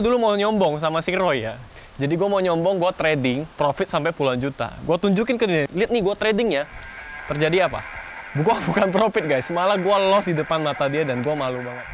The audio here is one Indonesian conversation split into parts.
Dulu mau nyombong sama si Roy ya. Jadi gue mau nyombong, gue trading, profit sampai puluhan juta. Gue tunjukin ke dia, lihat nih gue trading ya. Terjadi apa? Gue bukan profit guys, malah gue loss di depan mata dia dan gue malu banget.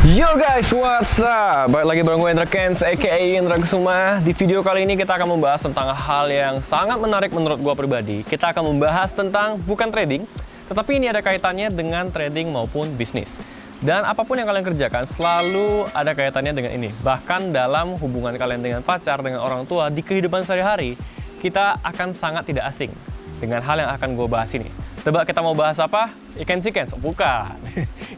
Yo guys, what's up? Balik lagi bareng gue Indra Kens, aka Indra Kusuma. Di video kali ini kita akan membahas tentang hal yang sangat menarik menurut gue pribadi. Kita akan membahas tentang bukan trading, tetapi ini ada kaitannya dengan trading maupun bisnis. Dan apapun yang kalian kerjakan selalu ada kaitannya dengan ini. Bahkan dalam hubungan kalian dengan pacar, dengan orang tua, di kehidupan sehari-hari, kita akan sangat tidak asing dengan hal yang akan gue bahas ini. Tebak kita mau bahas apa? Ikan chickens? Bukan.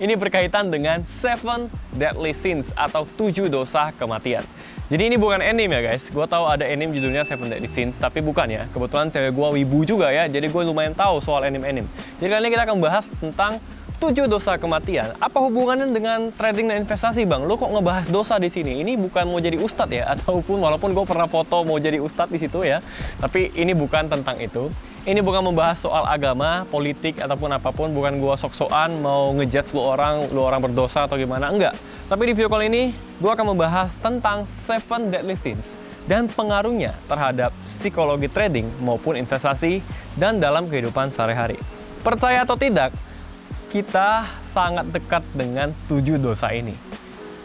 Ini berkaitan dengan 7 Deadly Sins atau 7 dosa kematian. Jadi ini bukan anime ya guys. Gue tahu ada anime judulnya 7 Deadly Sins, tapi bukan ya. Kebetulan cewek gue wibu juga ya, jadi gue lumayan tahu soal anime-anime. Jadi kali ini kita akan bahas tentang 7 dosa kematian. Apa hubungannya dengan trading dan investasi bang? Lo kok ngebahas dosa di sini? Ini bukan mau jadi ustadz ya, ataupun walaupun gue pernah foto mau jadi ustadz di situ ya. Tapi ini bukan tentang itu. Ini bukan membahas soal agama, politik, ataupun apapun. Bukan gue sok-sokan mau ngejudge lu orang berdosa atau gimana. Enggak. Tapi di video kali ini, gue akan membahas tentang 7 Deadly Sins dan pengaruhnya terhadap psikologi trading maupun investasi dan dalam kehidupan sehari-hari. Percaya atau tidak, kita sangat dekat dengan 7 dosa ini.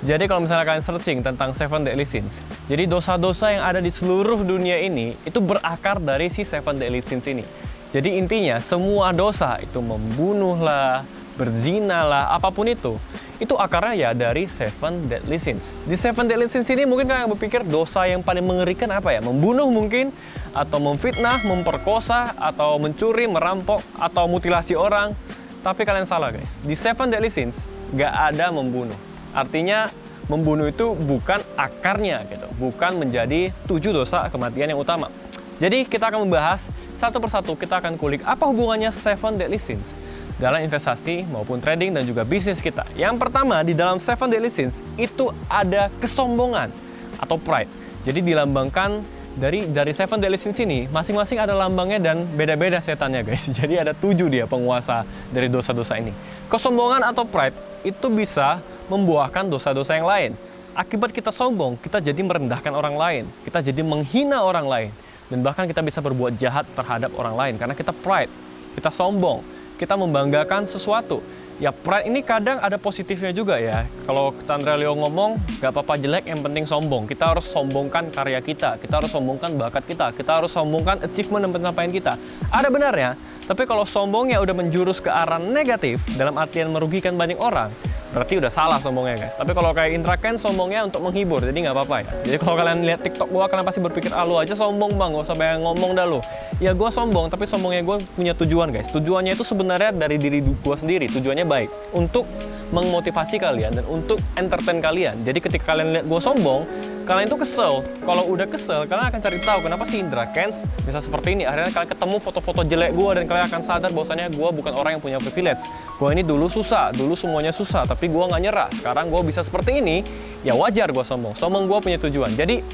Jadi kalau misalnya kalian searching tentang 7 Deadly Sins, jadi dosa-dosa yang ada di seluruh dunia ini itu berakar dari si 7 Deadly Sins ini. Jadi intinya semua dosa itu membunuh lah, berzina lah, apapun itu akarnya ya dari 7 Deadly Sins. Di 7 Deadly Sins ini mungkin kalian berpikir dosa yang paling mengerikan apa ya? Membunuh mungkin, atau memfitnah, memperkosa, atau mencuri, merampok, atau mutilasi orang. Tapi kalian salah guys, di 7 Deadly Sins nggak ada membunuh. Artinya membunuh itu bukan akarnya gitu, bukan menjadi 7 dosa kematian yang utama. Jadi kita akan membahas satu persatu, kita akan kulik apa hubungannya 7 Deadly Sins dalam investasi maupun trading dan juga bisnis kita. Yang pertama di dalam 7 Deadly Sins itu ada kesombongan atau pride. Jadi dilambangkan dari 7 Deadly Sins ini, masing-masing ada lambangnya dan beda-beda setannya guys. Jadi ada 7 dia penguasa dari dosa-dosa ini. Kesombongan atau pride itu bisa membuahkan dosa-dosa yang lain. Akibat kita sombong, kita jadi merendahkan orang lain. Kita jadi menghina orang lain. Dan bahkan kita bisa berbuat jahat terhadap orang lain. Karena kita pride, kita sombong, kita membanggakan sesuatu. Ya pride ini kadang ada positifnya juga ya. Kalau Chandra Leo ngomong, gak apa-apa jelek, yang penting sombong. Kita harus sombongkan karya kita, kita harus sombongkan bakat kita harus sombongkan achievement dan pencapaian kita. Ada benarnya, tapi kalau sombongnya udah menjurus ke arah negatif, dalam artian merugikan banyak orang, berarti udah salah sombongnya guys. Tapi kalau kayak Indra Kens sombongnya untuk menghibur, jadi nggak apa-apa ya. Jadi kalau kalian lihat TikTok gua, kalian pasti berpikir, ah lu aja sombong bang, gak usah banyak ngomong dah lu. Ya gua sombong, tapi sombongnya gua punya tujuan guys. Tujuannya itu sebenarnya dari diri gua sendiri, tujuannya baik. Untuk memotivasi kalian dan untuk entertain kalian. Jadi ketika kalian lihat gua sombong, kalian tuh kesel. Kalau udah kesel, kalian akan cari tahu kenapa sih Indra Kens bisa seperti ini. Akhirnya kalian ketemu foto-foto jelek gue dan kalian akan sadar bahwasannya gue bukan orang yang punya privilege. Gue ini dulu susah, dulu semuanya susah, tapi gue nggak nyerah. Sekarang gue bisa seperti ini, ya wajar gue sombong. Sombong gue punya tujuan. Jadi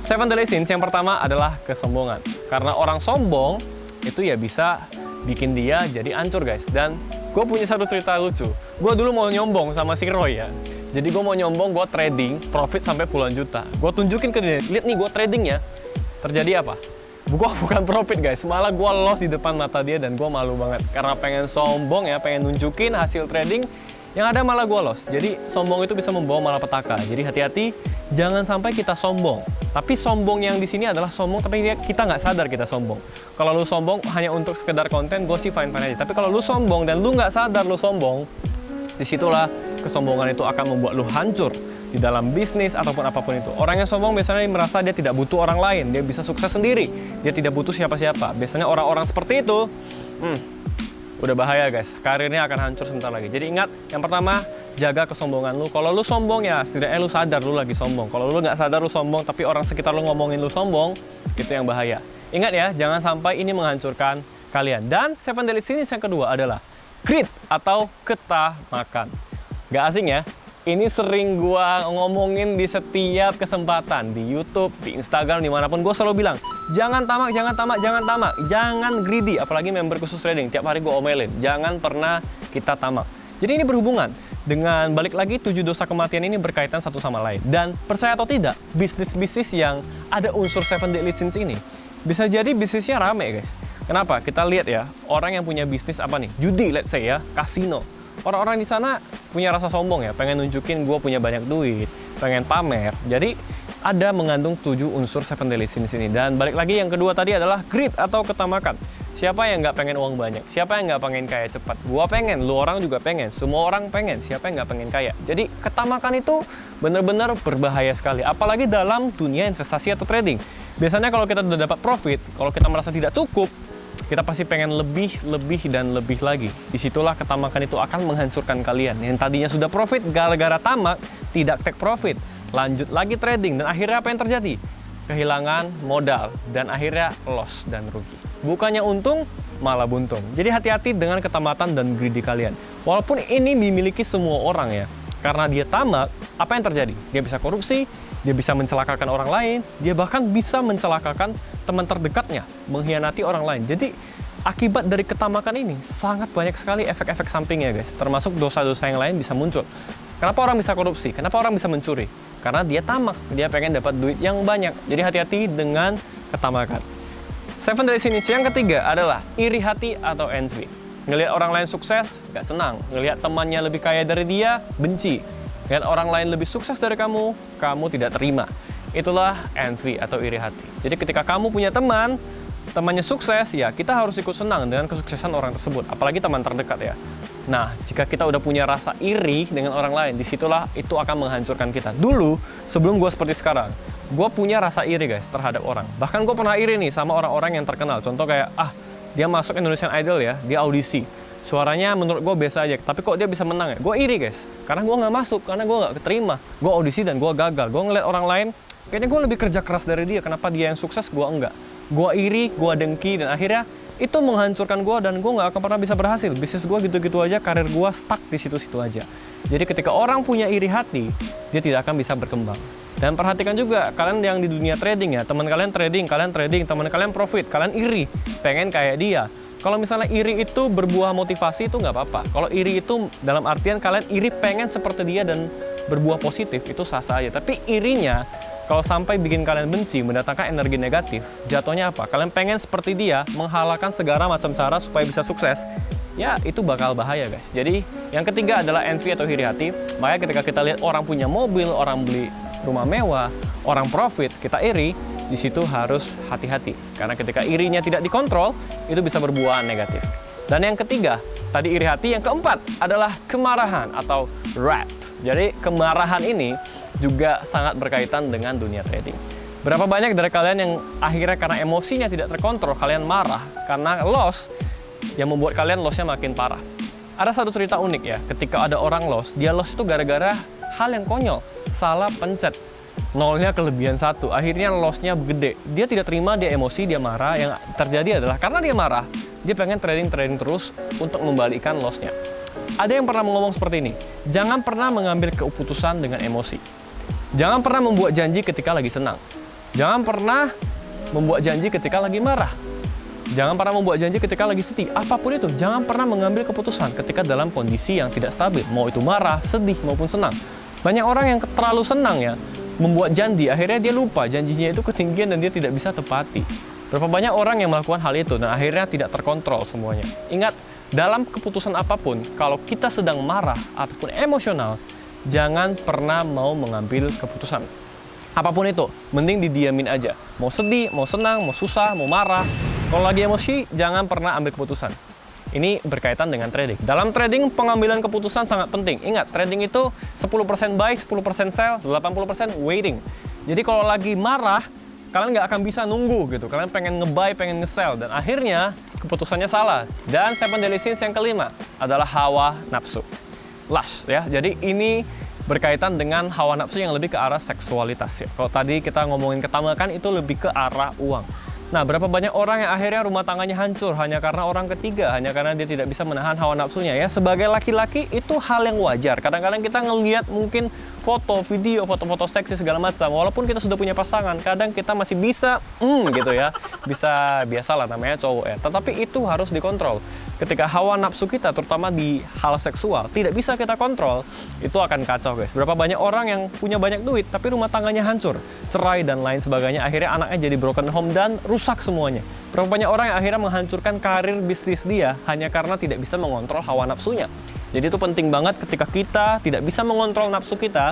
7 Deadly Sins yang pertama adalah kesombongan. Karena orang sombong itu ya bisa bikin dia jadi hancur guys. Dan gue punya satu cerita lucu. Gue dulu mau nyombong sama si Roy ya. Jadi gue mau nyombong, gue trading, profit sampai puluhan juta. Gue tunjukin ke dia, lihat nih gue trading ya. Terjadi apa? Gue bukan profit guys, malah gue loss di depan mata dia dan gue malu banget. Karena pengen sombong ya, pengen nunjukin hasil trading, yang ada malah gue loss. Jadi sombong itu bisa membawa malapetaka. Jadi hati-hati, jangan sampai kita sombong. Tapi sombong yang di sini adalah sombong, tapi kita nggak sadar kita sombong. Kalau lu sombong hanya untuk sekedar konten, gue sih fine-fine aja. Tapi kalau lu sombong dan lu nggak sadar lu sombong, disitulah kesombongan itu akan membuat lu hancur di dalam bisnis ataupun apapun itu. Orang yang sombong biasanya merasa dia tidak butuh orang lain, dia bisa sukses sendiri, dia tidak butuh siapa-siapa. Biasanya orang-orang seperti itu, udah bahaya guys, karirnya akan hancur sebentar lagi. Jadi ingat, yang pertama, jaga kesombongan lu. Kalau lu sombong ya, setidaknya lu sadar lu lagi sombong. Kalau lu nggak sadar lu sombong, tapi orang sekitar lu ngomongin lu sombong, itu yang bahaya. Ingat ya, jangan sampai ini menghancurkan kalian. Dan 7 Deadly Sins yang kedua adalah greed atau ketamakan. Gak asing ya? Ini sering gua ngomongin di setiap kesempatan, di YouTube, di Instagram, dimanapun. Gue selalu bilang, jangan tamak, jangan tamak, jangan tamak, jangan greedy. Apalagi member khusus trading, tiap hari gue omelin, jangan pernah kita tamak. Jadi ini berhubungan dengan, balik lagi, 7 dosa kematian ini berkaitan satu sama lain. Dan percaya atau tidak, bisnis-bisnis yang ada unsur 7 deadly sins ini, bisa jadi bisnisnya rame guys. Kenapa? Kita lihat ya, orang yang punya bisnis apa nih? Judi, let's say ya, kasino. Orang-orang di sana punya rasa sombong ya, pengen nunjukin gue punya banyak duit, pengen pamer. Jadi ada mengandung 7 unsur 7 deadly sins ini. Dan balik lagi yang kedua tadi adalah greed atau ketamakan. Siapa yang nggak pengen uang banyak? Siapa yang nggak pengen kaya cepat? Gua pengen, lu orang juga pengen, semua orang pengen. Siapa yang nggak pengen kaya? Jadi ketamakan itu benar-benar berbahaya sekali. Apalagi dalam dunia investasi atau trading. Biasanya kalau kita udah dapat profit, kalau kita merasa tidak cukup, kita pasti pengen lebih, dan lebih lagi. Disitulah ketamakan itu akan menghancurkan kalian. Yang tadinya sudah profit, gara-gara tamak, tidak take profit. Lanjut lagi trading, dan akhirnya apa yang terjadi? Kehilangan modal, dan akhirnya loss dan rugi. Bukannya untung, malah buntung. Jadi hati-hati dengan ketamatan dan greedy kalian. Walaupun ini dimiliki semua orang ya, karena dia tamak, apa yang terjadi? Dia bisa korupsi, dia bisa mencelakakan orang lain, dia bahkan bisa mencelakakan teman terdekatnya, mengkhianati orang lain. Jadi akibat dari ketamakan ini sangat banyak sekali efek-efek sampingnya guys, termasuk dosa-dosa yang lain bisa muncul. Kenapa orang bisa korupsi? Kenapa orang bisa mencuri? Karena dia tamak, dia pengen dapat duit yang banyak. Jadi hati-hati dengan ketamakan. 7 deadly sins yang ketiga adalah iri hati atau envy. Ngelihat orang lain sukses, gak senang. Ngelihat temannya lebih kaya dari dia, benci. Ngelihat orang lain lebih sukses dari kamu, kamu tidak terima. Itulah envy atau iri hati. Jadi ketika kamu punya teman, temannya sukses, ya kita harus ikut senang dengan kesuksesan orang tersebut. Apalagi teman terdekat ya. Nah, jika kita udah punya rasa iri dengan orang lain, disitulah itu akan menghancurkan kita. Dulu, sebelum gue seperti sekarang, gue punya rasa iri guys terhadap orang. Bahkan gue pernah iri nih sama orang-orang yang terkenal. Contoh kayak, dia masuk Indonesian Idol ya, dia audisi. Suaranya menurut gue biasa aja, tapi kok dia bisa menang ya? Gue iri guys, karena gue nggak masuk, karena gue nggak keterima. Gue audisi dan gue gagal. Gue ngeliat orang lain, kayaknya gue lebih kerja keras dari dia. Kenapa dia yang sukses, gue enggak? Gue iri, gue dengki, dan akhirnya itu menghancurkan gue dan gue nggak akan pernah bisa berhasil. Bisnis gue gitu-gitu aja, karir gue stuck di situ-situ aja. Jadi ketika orang punya iri hati, dia tidak akan bisa berkembang. Dan perhatikan juga, kalian yang di dunia trading ya, teman kalian trading, teman kalian profit, kalian iri, pengen kayak dia. Kalau misalnya iri itu berbuah motivasi itu nggak apa-apa. Kalau iri itu dalam artian kalian iri pengen seperti dia dan berbuah positif, itu sah-sah aja. Tapi irinya, kalau sampai bikin kalian benci, mendatangkan energi negatif, jatuhnya apa? Kalian pengen seperti dia, menghalalkan segala macam cara supaya bisa sukses, ya itu bakal bahaya guys. Jadi yang ketiga adalah envy atau iri hati. Makanya ketika kita lihat orang punya mobil, orang beli rumah mewah, orang profit, kita iri, di situ harus hati-hati. Karena ketika irinya tidak dikontrol, itu bisa berbuah negatif. Dan yang ketiga, tadi iri hati, yang keempat adalah kemarahan atau wrath. Jadi kemarahan ini juga sangat berkaitan dengan dunia trading. Berapa banyak dari kalian yang akhirnya karena emosinya tidak terkontrol, kalian marah karena loss, yang membuat kalian lossnya makin parah. Ada satu cerita unik ya, ketika ada orang loss, dia loss itu gara-gara hal yang konyol, salah pencet. Nolnya kelebihan 1, akhirnya lossnya gede. Dia tidak terima, dia emosi, dia marah. Yang terjadi adalah karena dia marah, dia pengen trading terus untuk membalikan lossnya. Ada yang pernah ngomong seperti ini, jangan pernah mengambil keputusan dengan emosi. Jangan pernah membuat janji ketika lagi senang. Jangan pernah membuat janji ketika lagi marah. Jangan pernah membuat janji ketika lagi sedih. Apapun itu, jangan pernah mengambil keputusan ketika dalam kondisi yang tidak stabil. Mau itu marah, sedih, maupun senang. Banyak orang yang terlalu senang ya, membuat janji, akhirnya dia lupa janjinya itu ketinggian dan dia tidak bisa tepati. Berapa banyak orang yang melakukan hal itu dan akhirnya tidak terkontrol semuanya. Ingat, dalam keputusan apapun, kalau kita sedang marah ataupun emosional, jangan pernah mau mengambil keputusan. Apapun itu, mending didiamin aja. Mau sedih, mau senang, mau susah, mau marah. Kalau lagi emosi, jangan pernah ambil keputusan. Ini berkaitan dengan trading. Dalam trading, pengambilan keputusan sangat penting. Ingat, trading itu 10% buy, 10% sell, 80% waiting. Jadi kalau lagi marah, kalian nggak akan bisa nunggu gitu. Kalian pengen nge-buy, pengen nge-sell. Dan akhirnya, keputusannya salah. Dan 7 deadly sins yang kelima adalah hawa nafsu. Lust ya. Jadi ini berkaitan dengan hawa nafsu yang lebih ke arah seksualitas ya. Kalau tadi kita ngomongin ketamakan, itu lebih ke arah uang. Nah, berapa banyak orang yang akhirnya rumah tangganya hancur hanya karena orang ketiga, hanya karena dia tidak bisa menahan hawa nafsunya ya. Sebagai laki-laki itu hal yang wajar. Kadang-kadang kita ngelihat mungkin foto, video, foto-foto seksi segala macam. Walaupun kita sudah punya pasangan, kadang kita masih bisa gitu ya. Bisa biasalah namanya cowok ya. Tetapi itu harus dikontrol. Ketika hawa nafsu kita terutama di hal seksual tidak bisa kita kontrol, itu akan kacau guys. Berapa banyak orang yang punya banyak duit tapi rumah tangganya hancur, cerai dan lain sebagainya. Akhirnya anaknya jadi broken home dan rusak semuanya. Berapa banyak orang yang akhirnya menghancurkan karir bisnis dia hanya karena tidak bisa mengontrol hawa nafsunya. Jadi itu penting banget ketika kita tidak bisa mengontrol nafsu kita,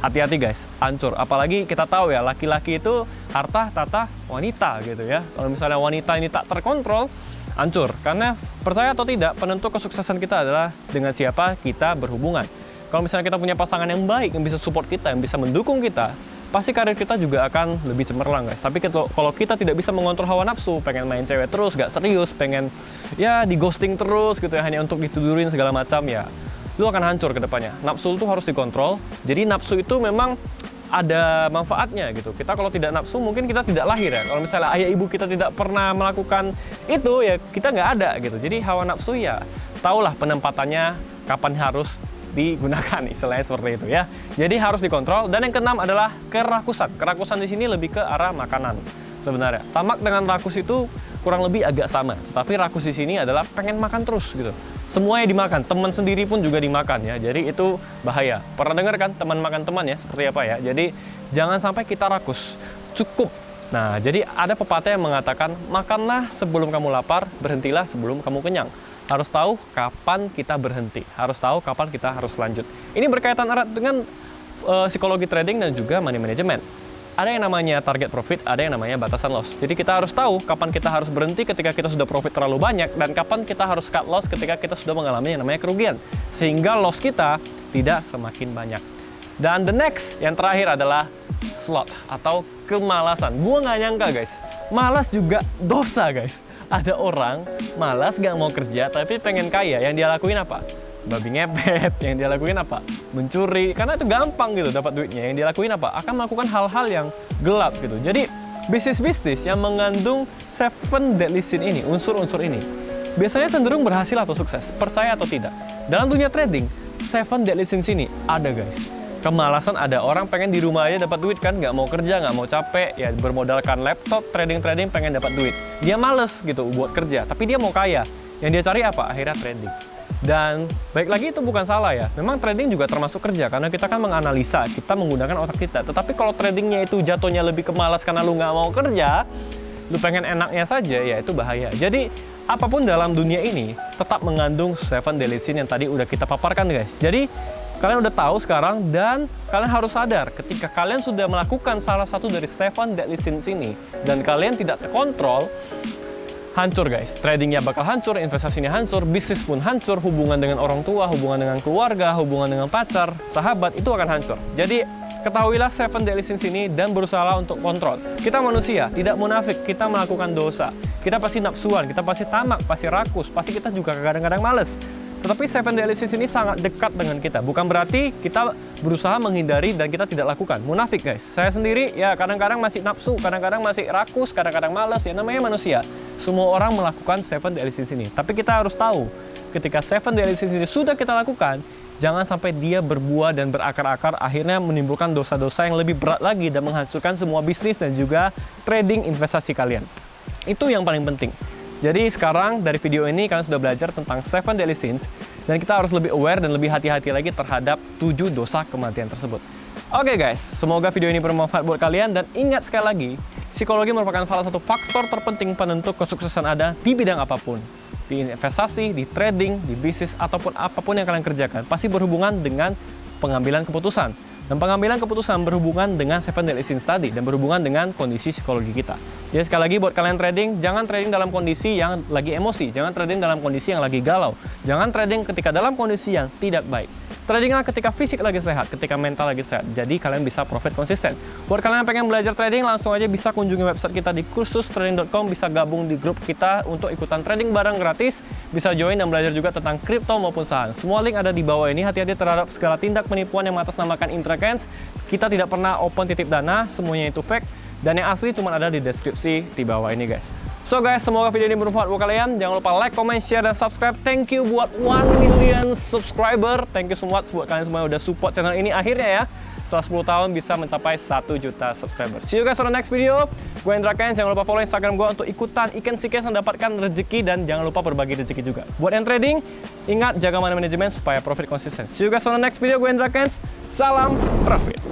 hati-hati guys, hancur. Apalagi kita tahu ya, laki-laki itu harta tata wanita gitu ya. Kalau misalnya wanita ini tak terkontrol, hancur. Karena percaya atau tidak, penentu kesuksesan kita adalah dengan siapa kita berhubungan. Kalau misalnya kita punya pasangan yang baik, yang bisa support kita, yang bisa mendukung kita, pasti karir kita juga akan lebih cemerlang guys. Tapi kalau kita tidak bisa mengontrol hawa nafsu, pengen main cewek terus, gak serius, pengen ya di ghosting terus gitu ya, hanya untuk ditidurin segala macam ya, lu akan hancur ke depannya. Nafsu itu harus dikontrol. Jadi nafsu itu memang ada manfaatnya gitu. Kita kalau tidak nafsu mungkin kita tidak lahir ya. Kalau misalnya ayah ibu kita tidak pernah melakukan itu ya kita nggak ada gitu. Jadi hawa nafsu ya tahulah penempatannya kapan harus digunakan, istilahnya seperti itu ya. Jadi harus dikontrol. Dan yang keenam adalah kerakusan. Kerakusan di sini lebih ke arah makanan sebenarnya. Tamak dengan rakus itu kurang lebih agak sama. Tetapi rakus di sini adalah pengen makan terus gitu. Semuanya dimakan, teman sendiri pun juga dimakan ya. Jadi itu bahaya. Pernah dengar kan teman makan teman ya, seperti apa ya? Jadi jangan sampai kita rakus. Cukup. Nah, jadi ada pepatah yang mengatakan, makanlah sebelum kamu lapar, berhentilah sebelum kamu kenyang. Harus tahu kapan kita berhenti, harus tahu kapan kita harus lanjut. Ini berkaitan erat dengan psikologi trading dan juga money management. Ada yang namanya target profit, ada yang namanya batasan loss. Jadi kita harus tahu kapan kita harus berhenti ketika kita sudah profit terlalu banyak, dan kapan kita harus cut loss ketika kita sudah mengalami yang namanya kerugian. Sehingga loss kita tidak semakin banyak. Dan the next, yang terakhir adalah sloth atau kemalasan. Gua nggak nyangka guys, malas juga dosa guys. Ada orang malas gak mau kerja tapi pengen kaya, yang dia lakuin apa? Babi ngepet. Yang dia lakuin apa? Mencuri. Karena itu gampang gitu dapat duitnya. Yang dia lakuin apa? Akan melakukan hal-hal yang gelap gitu. Jadi bisnis-bisnis yang mengandung 7 deadly sin ini, unsur-unsur ini, biasanya cenderung berhasil atau sukses. Percaya atau tidak, dalam dunia trading 7 deadly sins ini ada guys. Kemalasan ada, orang pengen di rumah aja dapat duit kan, nggak mau kerja, nggak mau capek, ya bermodalkan laptop, trading pengen dapat duit. Dia males gitu buat kerja, tapi dia mau kaya. Yang dia cari apa? Akhirnya trading. Dan baik lagi itu bukan salah ya, memang trading juga termasuk kerja, karena kita kan menganalisa, kita menggunakan otak kita. Tetapi kalau tradingnya itu jatuhnya lebih ke malas karena lu nggak mau kerja, lu pengen enaknya saja, ya itu bahaya. Jadi apapun dalam dunia ini tetap mengandung 7 deadly sin yang tadi udah kita paparkan guys. Jadi kalian udah tahu sekarang, dan kalian harus sadar ketika kalian sudah melakukan salah satu dari 7 deadly sins ini dan kalian tidak terkontrol, hancur guys. Tradingnya bakal hancur, investasinya hancur, bisnis pun hancur, hubungan dengan orang tua, hubungan dengan keluarga, hubungan dengan pacar, sahabat, itu akan hancur. Jadi ketahuilah 7 deadly sins ini dan berusaha untuk kontrol. Kita manusia, tidak munafik, kita melakukan dosa. Kita pasti nafsuan, kita pasti tamak, pasti rakus, pasti kita juga kadang-kadang males. Tetapi 7 deadly sins ini sangat dekat dengan kita. Bukan berarti kita berusaha menghindari dan kita tidak lakukan. Munafik guys. Saya sendiri ya kadang-kadang masih nafsu, kadang-kadang masih rakus, kadang-kadang males. Ya namanya manusia. Semua orang melakukan 7 deadly sins ini. Tapi kita harus tahu, ketika 7 deadly sins ini sudah kita lakukan, jangan sampai dia berbuah dan berakar-akar, akhirnya menimbulkan dosa-dosa yang lebih berat lagi dan menghancurkan semua bisnis dan juga trading investasi kalian. Itu yang paling penting. Jadi sekarang dari video ini kalian sudah belajar tentang 7 deadly sins, dan kita harus lebih aware dan lebih hati-hati lagi terhadap 7 dosa kematian tersebut. Oke guys, semoga video ini bermanfaat buat kalian, dan ingat sekali lagi, psikologi merupakan salah satu faktor terpenting penentu kesuksesan Anda di bidang apapun. Di investasi, di trading, di bisnis, ataupun apapun yang kalian kerjakan, pasti berhubungan dengan pengambilan keputusan. Dan pengambilan keputusan berhubungan dengan 7 deadly sins tadi, dan berhubungan dengan kondisi psikologi kita. Jadi sekali lagi buat kalian trading, jangan trading dalam kondisi yang lagi emosi, jangan trading dalam kondisi yang lagi galau, jangan trading ketika dalam kondisi yang tidak baik. Tradinglah ketika fisik lagi sehat, ketika mental lagi sehat. Jadi kalian bisa profit konsisten. Buat kalian yang pengen belajar trading, langsung aja bisa kunjungi website kita di kursustrading.com, bisa gabung di grup kita untuk ikutan trading bareng gratis, bisa join dan belajar juga tentang kripto maupun saham. Semua link ada di bawah ini. Hati-hati terhadap segala tindak penipuan yang mengatasnamakan intracans. Kita tidak pernah open titip dana, semuanya itu fake. Dan yang asli cuma ada di deskripsi di bawah ini guys. So guys, semoga video ini bermanfaat buat kalian. Jangan lupa like, comment, share, dan subscribe. Thank you buat 1 million subscriber. Thank you so much buat kalian semua yang udah support channel ini akhirnya ya. Setelah 10 tahun bisa mencapai 1 juta subscriber. See you guys on the next video. Gue Indra Kents, jangan lupa follow Instagram gue untuk ikutan ikan sikes mendapatkan rezeki, dan jangan lupa berbagi rezeki juga. Buat yang trading, ingat jaga money management supaya profit konsisten. See you guys on the next video. Gue Indra Kents, salam profit.